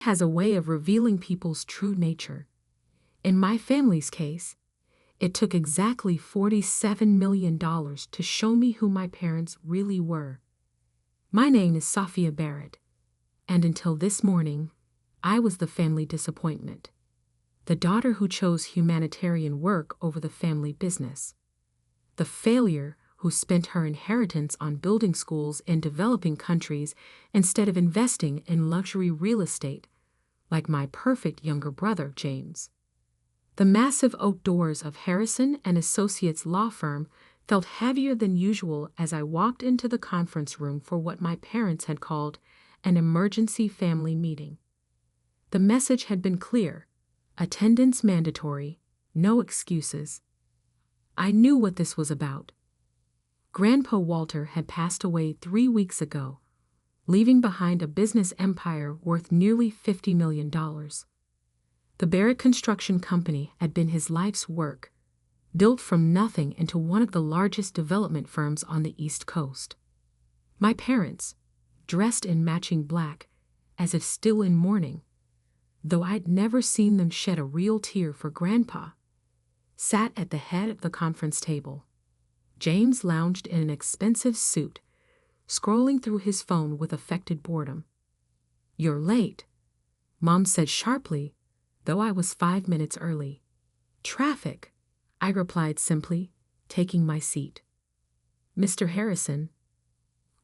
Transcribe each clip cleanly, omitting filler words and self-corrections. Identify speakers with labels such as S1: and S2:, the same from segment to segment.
S1: has a way of revealing people's true nature. In my family's case, it took exactly $47 million to show me who my parents really were. My name is Sophia Barrett, and until this morning, I was the family disappointment. The daughter who chose humanitarian work over the family business. The failure who spent her inheritance on building schools in developing countries instead of investing in luxury real estate, like my perfect younger brother, James. The massive oak doors of Harrison and Associates law firm felt heavier than usual as I walked into the conference room for what my parents had called an emergency family meeting. The message had been clear: attendance mandatory, no excuses. I knew what this was about. Grandpa Walter had passed away 3 weeks ago, leaving behind a business empire worth nearly $50 million. The Barrett Construction Company had been his life's work, built from nothing into one of the largest development firms on the East Coast. My parents, dressed in matching black, as if still in mourning, though I'd never seen them shed a real tear for Grandpa, sat at the head of the conference table. James lounged in an expensive suit, scrolling through his phone with affected boredom. "You're late," Mom said sharply, though I was 5 minutes early. "Traffic," I replied simply, taking my seat. Mr. Harrison,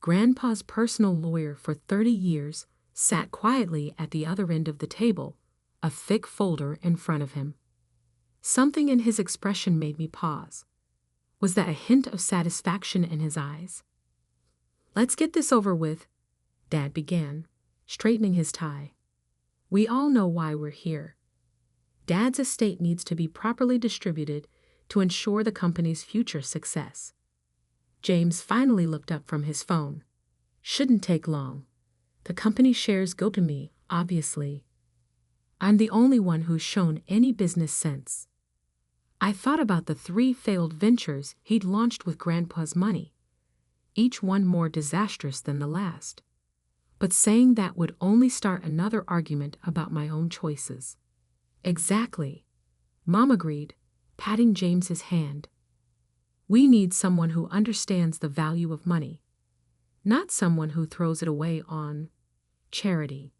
S1: Grandpa's personal lawyer for 30 years, sat quietly at the other end of the table, a thick folder in front of him. Something in his expression made me pause. Was that a hint of satisfaction in his eyes? "Let's get this over with," Dad began, straightening his tie. "We all know why we're here. Dad's estate needs to be properly distributed to ensure the company's future success." James finally looked up from his phone. "Shouldn't take long. The company shares go to me, obviously. I'm the only one who's shown any business sense." I thought about the 3 failed ventures he'd launched with Grandpa's money, each one more disastrous than the last. But saying that would only start another argument about my own choices. "Exactly," Mom agreed, patting James's hand. "We need someone who understands the value of money, not someone who throws it away on charity."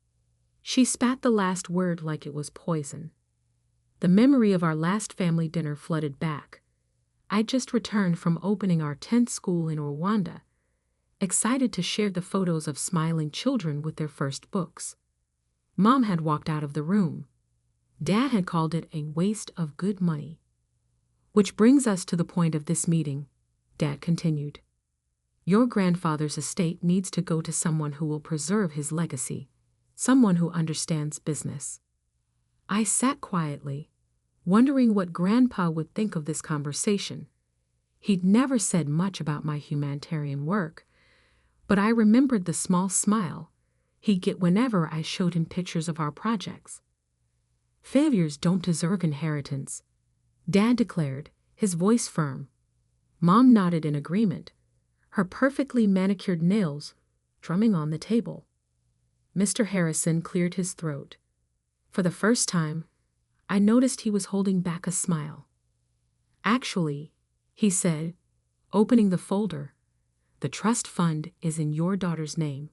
S1: She spat the last word like it was poison. The memory of our last family dinner flooded back. I'd just returned from opening our 10th school in Rwanda, excited to share the photos of smiling children with their first books. Mom had walked out of the room. Dad had called it a waste of good money. "Which brings us to the point of this meeting," Dad continued. "Your grandfather's estate needs to go to someone who will preserve his legacy, someone who understands business." I sat quietly, wondering what Grandpa would think of this conversation. He'd never said much about my humanitarian work, but I remembered the small smile he'd get whenever I showed him pictures of our projects. "Failures don't deserve inheritance," Dad declared, his voice firm. Mom nodded in agreement, her perfectly manicured nails drumming on the table. Mr. Harrison cleared his throat. For the first time, I noticed he was holding back a smile. "Actually," he said, opening the folder, "the trust fund is in your daughter's name."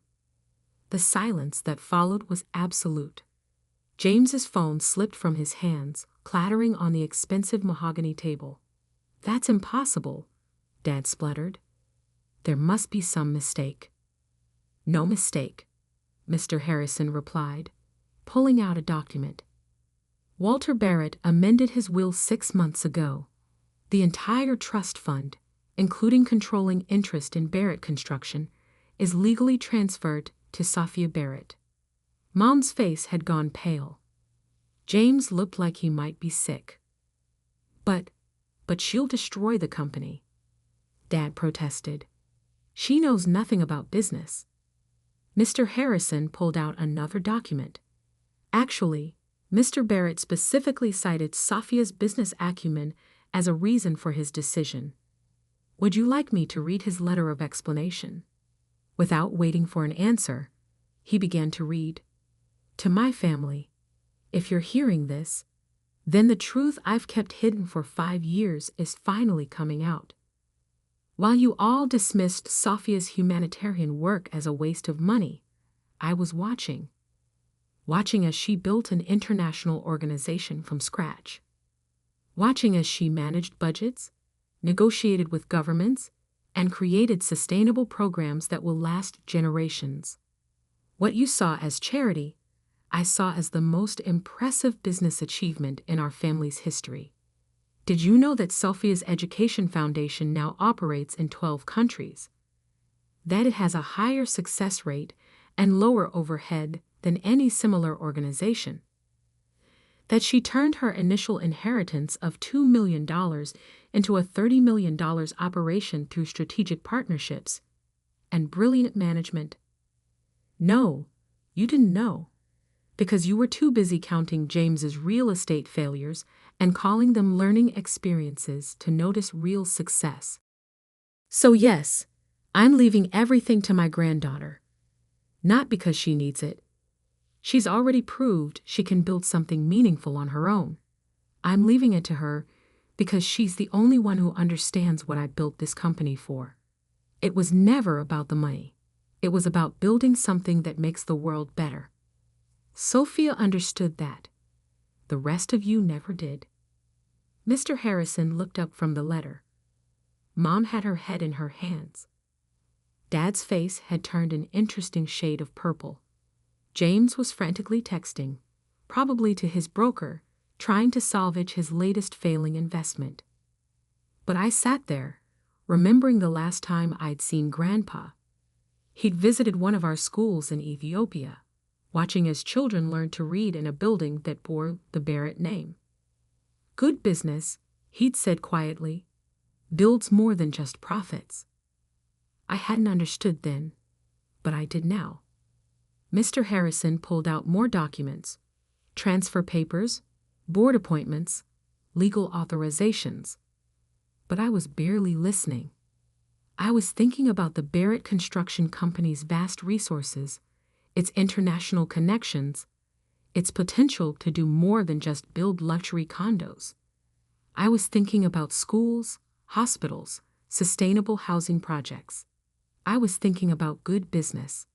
S1: The silence that followed was absolute. James's phone slipped from his hands, clattering on the expensive mahogany table. "That's impossible," Dad spluttered. "There must be some mistake." "No mistake," Mr. Harrison replied, pulling out a document. "Walter Barrett amended his will 6 months ago. The entire trust fund, including controlling interest in Barrett Construction, is legally transferred to Sophia Barrett." Mom's face had gone pale. James looked like he might be sick. But she'll destroy the company," Dad protested. "She knows nothing about business." Mr. Harrison pulled out another document. Actually, Mr. Barrett specifically cited Sophia's business acumen as a reason for his decision. "Would you like me to read his letter of explanation?" Without waiting for an answer, he began to read. To my family, if you're hearing this, then the truth I've kept hidden for 5 years is finally coming out. While you all dismissed Sophia's humanitarian work as a waste of money, I was watching as she built an international organization from scratch. Watching as she managed budgets, negotiated with governments, and created sustainable programs that will last generations. What you saw as charity, I saw as the most impressive business achievement in our family's history. Did you know that Sophia's Education Foundation now operates in 12 countries? That it has a higher success rate and lower overhead than any similar organization? That she turned her initial inheritance of $2 million into a $30 million operation through strategic partnerships and brilliant management? No, you didn't know, because you were too busy counting James's real estate failures and calling them learning experiences to notice real success. So yes, I'm leaving everything to my granddaughter. Not because she needs it. She's already proved she can build something meaningful on her own. I'm leaving it to her because she's the only one who understands what I built this company for. It was never about the money. It was about building something that makes the world better. Sophia understood that. The rest of you never did. Mr. Harrison looked up from the letter. Mom had her head in her hands. Dad's face had turned an interesting shade of purple. James was frantically texting, probably to his broker, trying to salvage his latest failing investment. But I sat there, remembering the last time I'd seen Grandpa. He'd visited one of our schools in Ethiopia, watching as children learned to read in a building that bore the Barrett name. Good business, he'd said quietly, builds more than just profits. I hadn't understood then, but I did now. Mr. Harrison pulled out more documents, transfer papers, board appointments, legal authorizations. But I was barely listening. I was thinking about the Barrett Construction Company's vast resources, its international connections, its potential to do more than just build luxury condos. I was thinking about schools, hospitals, sustainable housing projects. I was thinking about good business.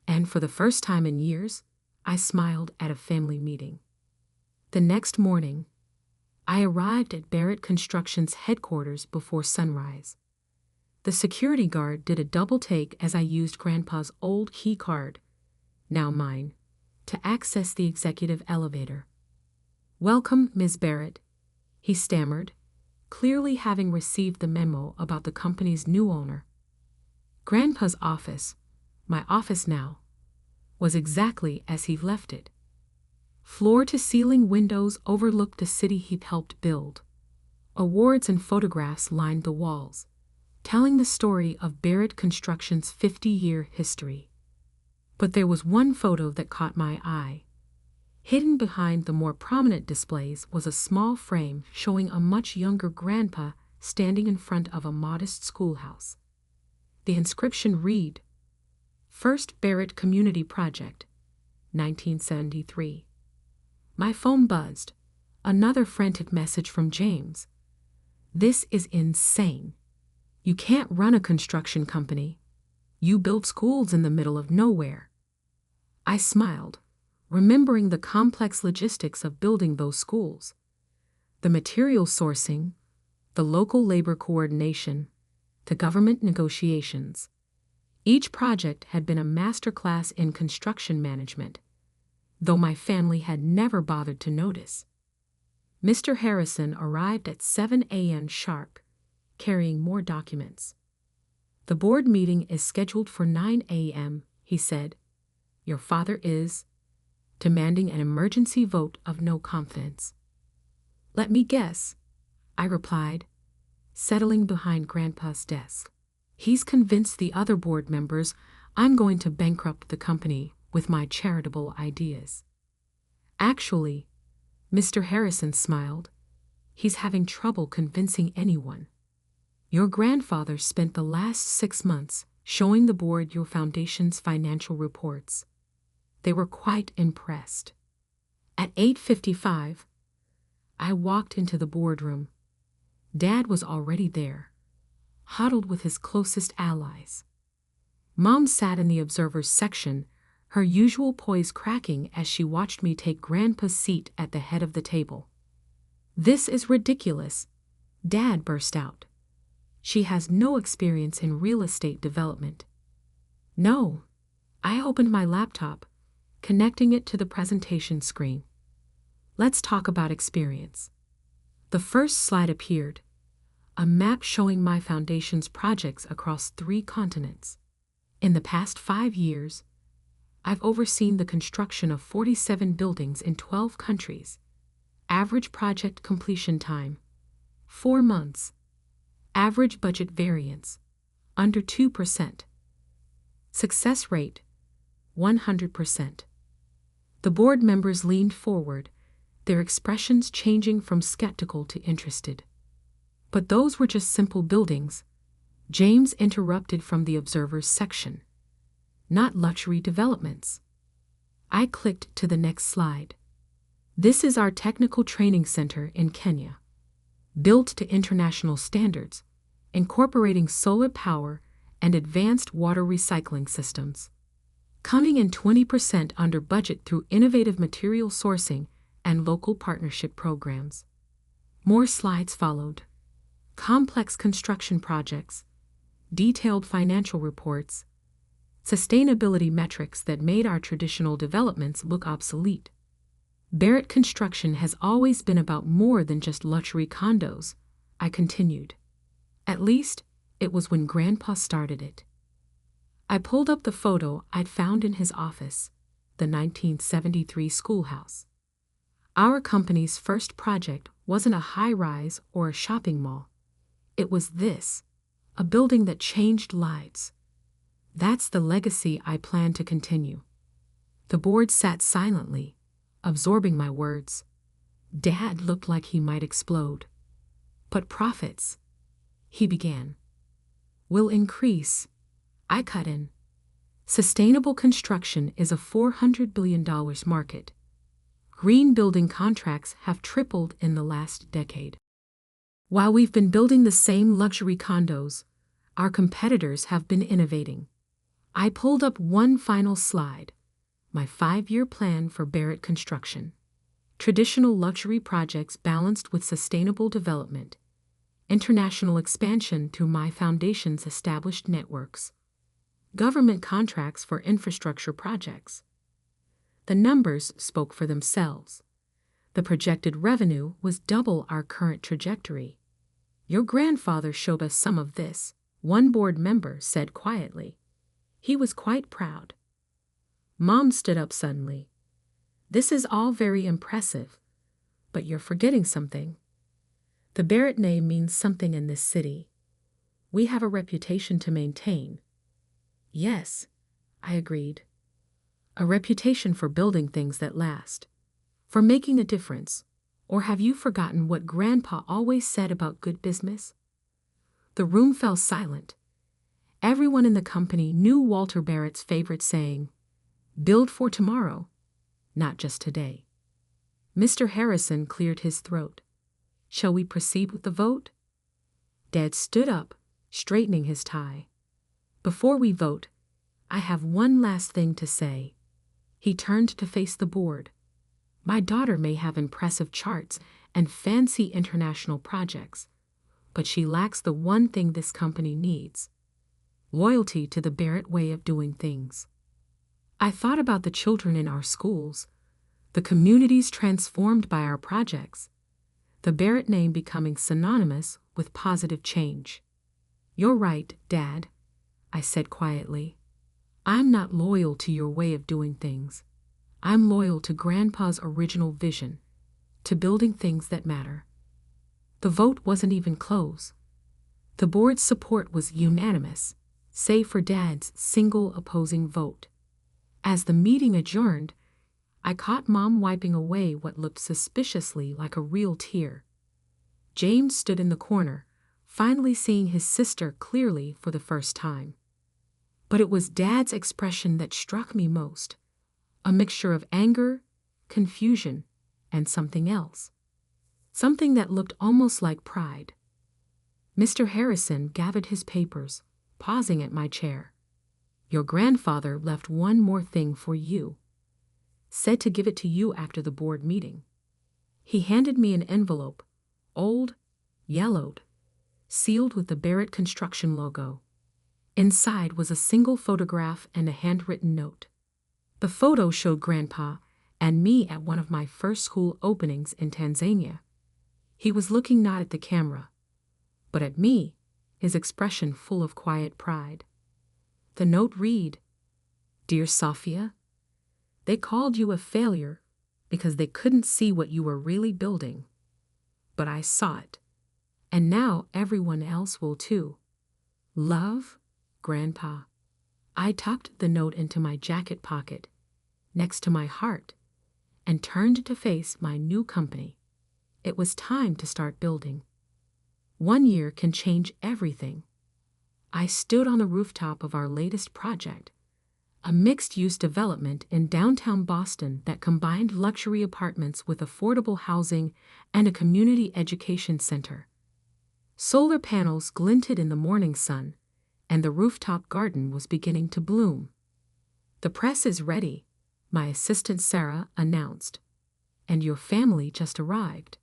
S1: And for the first time in years, I smiled at a family meeting. The next morning, I arrived at Barrett Construction's headquarters before sunrise. The security guard did a double take as I used Grandpa's old key card, now mine, to access the executive elevator. "Welcome, Ms. Barrett," he stammered, clearly having received the memo about the company's new owner. Grandpa's office, my office now, was exactly as he left it. Floor-to-ceiling windows overlooked the city he'd helped build. Awards and photographs lined the walls, telling the story of Barrett Construction's 50-year history. But there was one photo that caught my eye. Hidden behind the more prominent displays was a small frame showing a much younger Grandpa standing in front of a modest schoolhouse. The inscription read, "First Barrett Community Project, 1973. My phone buzzed. Another frantic message from James. "This is insane. You can't run a construction company. You build schools in the middle of nowhere." I smiled, remembering the complex logistics of building those schools. The material sourcing, the local labor coordination, the government negotiations. Each project had been a masterclass in construction management, though my family had never bothered to notice. Mr. Harrison arrived at 7 a.m. sharp, carrying more documents. "The board meeting is scheduled for 9 a.m., he said. "Your father is demanding an emergency vote of no confidence." "Let me guess," I replied, settling behind Grandpa's desk. "He's convinced the other board members I'm going to bankrupt the company with my charitable ideas." "Actually," Mr. Harrison smiled, "he's having trouble convincing anyone. Your grandfather spent the last 6 months showing the board your foundation's financial reports. They were quite impressed. At 8:55, I walked into the boardroom. Dad was already there, huddled with his closest allies. Mom sat in the observers section, her usual poise cracking as she watched me take Grandpa's seat at the head of the table. "This is ridiculous," Dad burst out. "She has no experience in real estate development." "No." I opened my laptop, connecting it to the presentation screen. "Let's talk about experience." The first slide appeared, a map showing my foundation's projects across 3 continents. In the past 5 years, I've overseen the construction of 47 buildings in 12 countries. Average project completion time, 4 months. Average budget variance, under 2%. Success rate, 100%. The board members leaned forward, their expressions changing from skeptical to interested. "But those were just simple buildings," James interrupted from the observers section. "Not luxury developments." I clicked to the next slide. "This is our technical training center in Kenya, built to international standards, incorporating solar power and advanced water recycling systems. Coming in 20% under budget through innovative material sourcing and local partnership programs." More slides followed. Complex construction projects, detailed financial reports, sustainability metrics that made our traditional developments look obsolete. "Barratt Construction has always been about more than just luxury condos," I continued. "At least, it was when Grandpa started it." I pulled up the photo I'd found in his office, the 1973 schoolhouse. Our company's first project wasn't a high-rise or a shopping mall. It was this, a building that changed lives. That's the legacy I plan to continue. The board sat silently, absorbing my words. Dad looked like he might explode. "But profits," he began, "will increase." I cut in. "Sustainable construction is a $400 billion market. Green building contracts have tripled in the last decade. While we've been building the same luxury condos, our competitors have been innovating." I pulled up one final slide, my 5-year plan for Barratt Construction. Traditional luxury projects balanced with sustainable development, international expansion through my foundation's established networks, government contracts for infrastructure projects. The numbers spoke for themselves. The projected revenue was double our current trajectory. "Your grandfather showed us some of this," one board member said quietly. He was quite proud. Mom stood up suddenly. "This is all very impressive, but you're forgetting something. The Barratt name means something in this city. We have a reputation to maintain." "Yes," I agreed. "A reputation for building things that last, for making a difference. Or have you forgotten what Grandpa always said about good business?" The room fell silent. Everyone in the company knew Walter Barrett's favorite saying, "Build for tomorrow, not just today." Mr. Harrison cleared his throat. "Shall we proceed with the vote?" Dad stood up, straightening his tie. "Before we vote, I have one last thing to say." He turned to face the board. "My daughter may have impressive charts and fancy international projects, but she lacks the one thing this company needs: loyalty to the Barratt way of doing things." I thought about the children in our schools, the communities transformed by our projects, the Barratt name becoming synonymous with positive change. "You're right, Dad," I said quietly. "I'm not loyal to your way of doing things. I'm loyal to Grandpa's original vision, to building things that matter." The vote wasn't even close. The board's support was unanimous, save for Dad's single opposing vote. As the meeting adjourned, I caught Mom wiping away what looked suspiciously like a real tear. James stood in the corner, finally seeing his sister clearly for the first time. But it was Dad's expression that struck me most, a mixture of anger, confusion, and something else. Something that looked almost like pride. Mr. Harrison gathered his papers, pausing at my chair. Your grandfather left one more thing for you. Said to give it to you after the board meeting. He handed me an envelope, old, yellowed, sealed with the Barrett Construction logo. Inside was a single photograph and a handwritten note. The photo showed Grandpa and me at one of my first school openings in Tanzania. He was looking not at the camera, but at me, his expression full of quiet pride. The note read, Dear Sophia, they called you a failure because they couldn't see what you were really building. But I saw it, and now everyone else will too. Love, Grandpa. I tucked the note into my jacket pocket, next to my heart, and turned to face my new company. It was time to start building. 1 year can change everything. I stood on the rooftop of our latest project, a mixed-use development in downtown Boston that combined luxury apartments with affordable housing and a community education center. Solar panels glinted in the morning sun, and the rooftop garden was beginning to bloom. The press is ready, my assistant Sarah announced, and your family just arrived.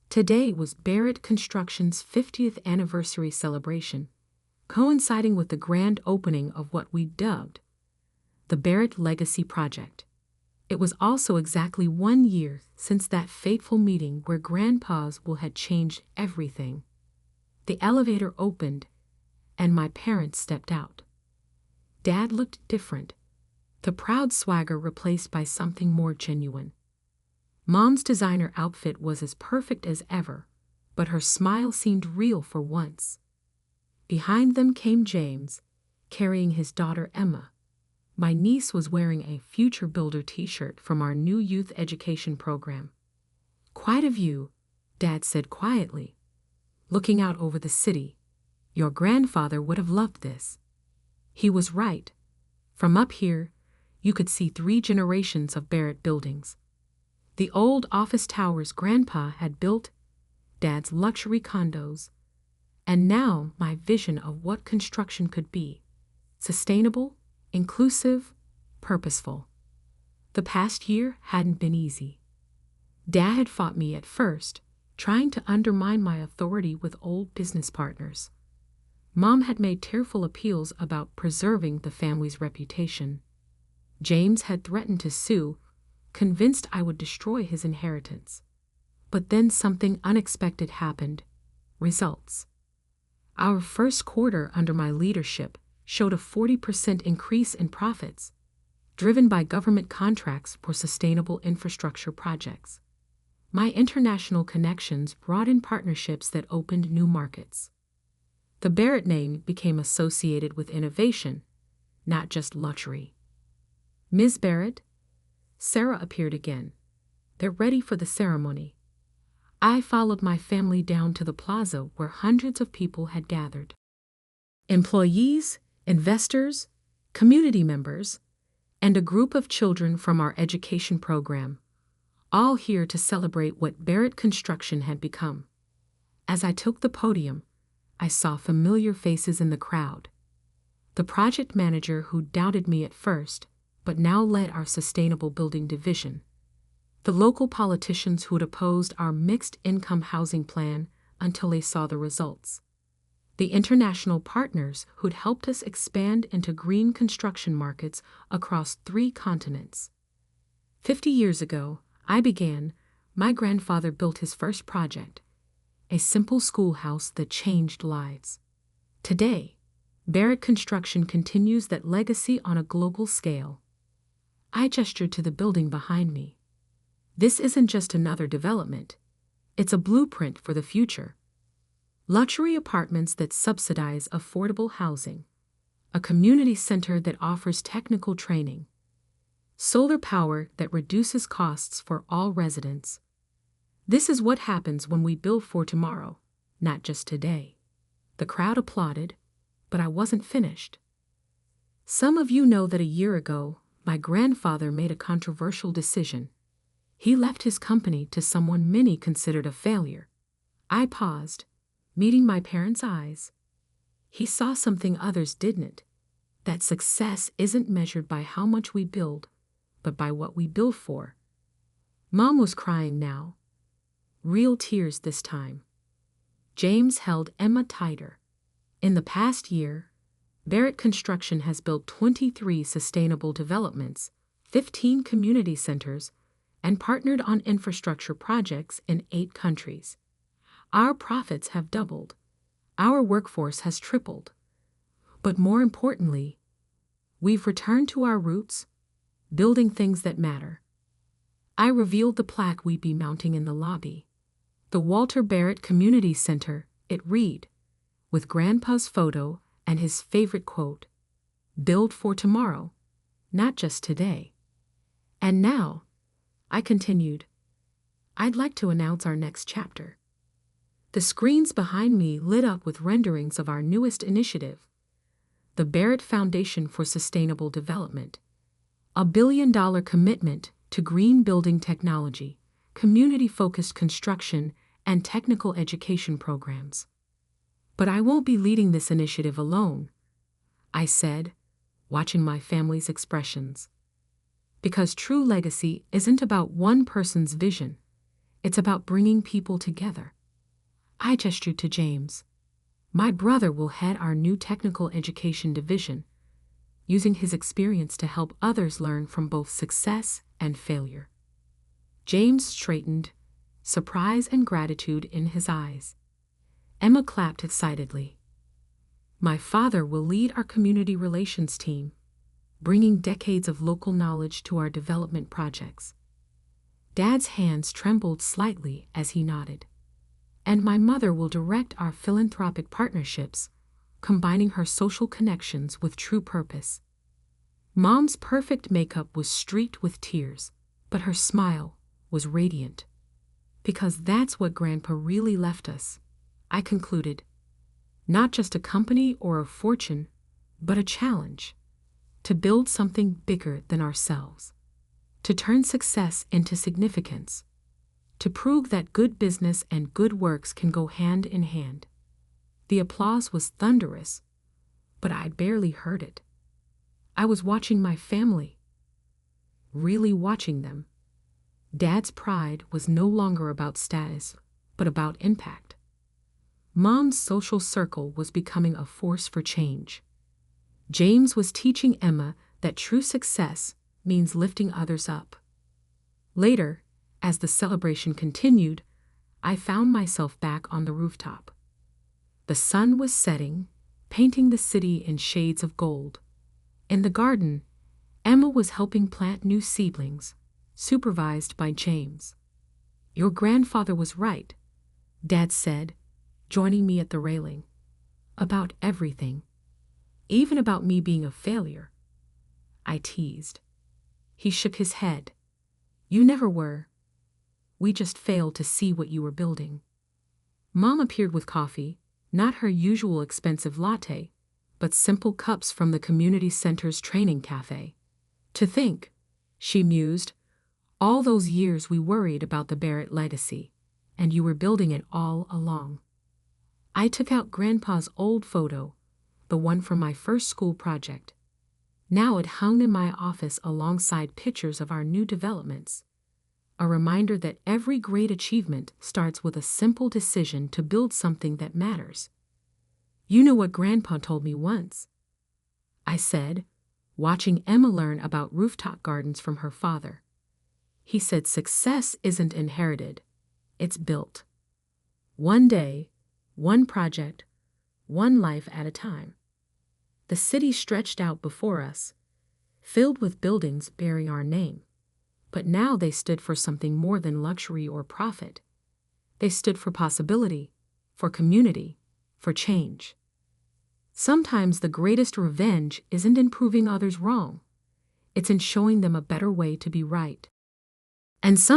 S1: Today was Barrett Construction's 50th anniversary celebration, coinciding with the grand opening of what we dubbed the Barrett Legacy Project. It was also exactly 1 year since that fateful meeting where Grandpa's will had changed everything. The elevator opened, and my parents stepped out. Dad looked different, the proud swagger replaced by something more genuine. Mom's designer outfit was as perfect as ever, but her smile seemed real for once. Behind them came James, carrying his daughter Emma. My niece was wearing a Future Builder t-shirt from our new youth education program. Quite a view, Dad said quietly, looking out over the city. Your grandfather would have loved this. He was right. From up here, you could see 3 generations of Barrett buildings. The old office towers Grandpa had built, Dad's luxury condos, and now my vision of what construction could be: sustainable, inclusive, purposeful. The past year hadn't been easy. Dad had fought me at first, trying to undermine my authority with old business partners. Mom had made tearful appeals about preserving the family's reputation. James had threatened to sue, convinced I would destroy his inheritance. But then something unexpected happened. Results. Our first quarter under my leadership showed a 40% increase in profits, driven by government contracts for sustainable infrastructure projects. My international connections brought in partnerships that opened new markets. The Barrett name became associated with innovation, not just luxury. Ms. Barrett, Sarah appeared again. They're ready for the ceremony. I followed my family down to the plaza where hundreds of people had gathered. Employees, investors, community members, and a group of children from our education program, all here to celebrate what Barrett Construction had become. As I took the podium, I saw familiar faces in the crowd. The project manager who doubted me at first, but now led our sustainable building division. The local politicians who had opposed our mixed-income housing plan until they saw the results. The international partners who'd helped us expand into green construction markets across 3 continents. 50 years ago, my grandfather built his first project, a simple schoolhouse that changed lives. Today, Barrett Construction continues that legacy on a global scale. I gestured to the building behind me. This isn't just another development. It's a blueprint for the future. Luxury apartments that subsidize affordable housing, a community center that offers technical training, solar power that reduces costs for all residents. This is what happens when we build for tomorrow, not just today. The crowd applauded, but I wasn't finished. Some of you know that a year ago, my grandfather made a controversial decision. He left his company to someone many considered a failure. I paused, meeting my parents' eyes. He saw something others didn't, that success isn't measured by how much we build, but by what we build for. Mom was crying now. Real tears this time. James held Emma tighter. In the past year, Barrett Construction has built 23 sustainable developments, 15 community centers, and partnered on infrastructure projects in 8 countries. Our profits have doubled. Our workforce has tripled. But more importantly, we've returned to our roots, building things that matter. I revealed the plaque we'd be mounting in the lobby. The Walter Barrett Community Center, it read, with Grandpa's photo and his favorite quote, "Build for tomorrow, not just today." And now, I continued, I'd like to announce our next chapter. The screens behind me lit up with renderings of our newest initiative, the Barrett Foundation for Sustainable Development, a $1 billion commitment to green building technology, community-focused construction, and technical education programs. But I won't be leading this initiative alone, I said, watching my family's expressions. Because true legacy isn't about one person's vision, it's about bringing people together. I gestured to James. My brother will head our new technical education division, using his experience to help others learn from both success and failure. James straightened, surprise and gratitude in his eyes. Emma clapped excitedly. My father will lead our community relations team, bringing decades of local knowledge to our development projects. Dad's hands trembled slightly as he nodded. And my mother will direct our philanthropic partnerships, combining her social connections with true purpose. Mom's perfect makeup was streaked with tears, but her smile was radiant. Because that's what Grandpa really left us, I concluded. Not just a company or a fortune, but a challenge. To build something bigger than ourselves. To turn success into significance. To prove that good business and good works can go hand in hand. The applause was thunderous, but I barely heard it. I was watching my family. Really watching them. Dad's pride was no longer about status, but about impact. Mom's social circle was becoming a force for change. James was teaching Emma that true success means lifting others up. Later, as the celebration continued, I found myself back on the rooftop. The sun was setting, painting the city in shades of gold. In the garden, Emma was helping plant new seedlings, supervised by James. Your grandfather was right, Dad said, joining me at the railing. About everything. Even about me being a failure. I teased. He shook his head. You never were. We just failed to see what you were building. Mom appeared with coffee, not her usual expensive latte, but simple cups from the community center's training cafe. To think, she mused, all those years we worried about the Barrett legacy, and you were building it all along. I took out Grandpa's old photo, the one from my first school project. Now it hung in my office alongside pictures of our new developments. A reminder that every great achievement starts with a simple decision to build something that matters. You know what Grandpa told me once, I said, watching Emma learn about rooftop gardens from her father. He said success isn't inherited, it's built. One day, one project, one life at a time. The city stretched out before us, filled with buildings bearing our name. But now they stood for something more than luxury or profit. They stood for possibility, for community, for change. Sometimes the greatest revenge isn't in proving others wrong. It's in showing them a better way to be right. And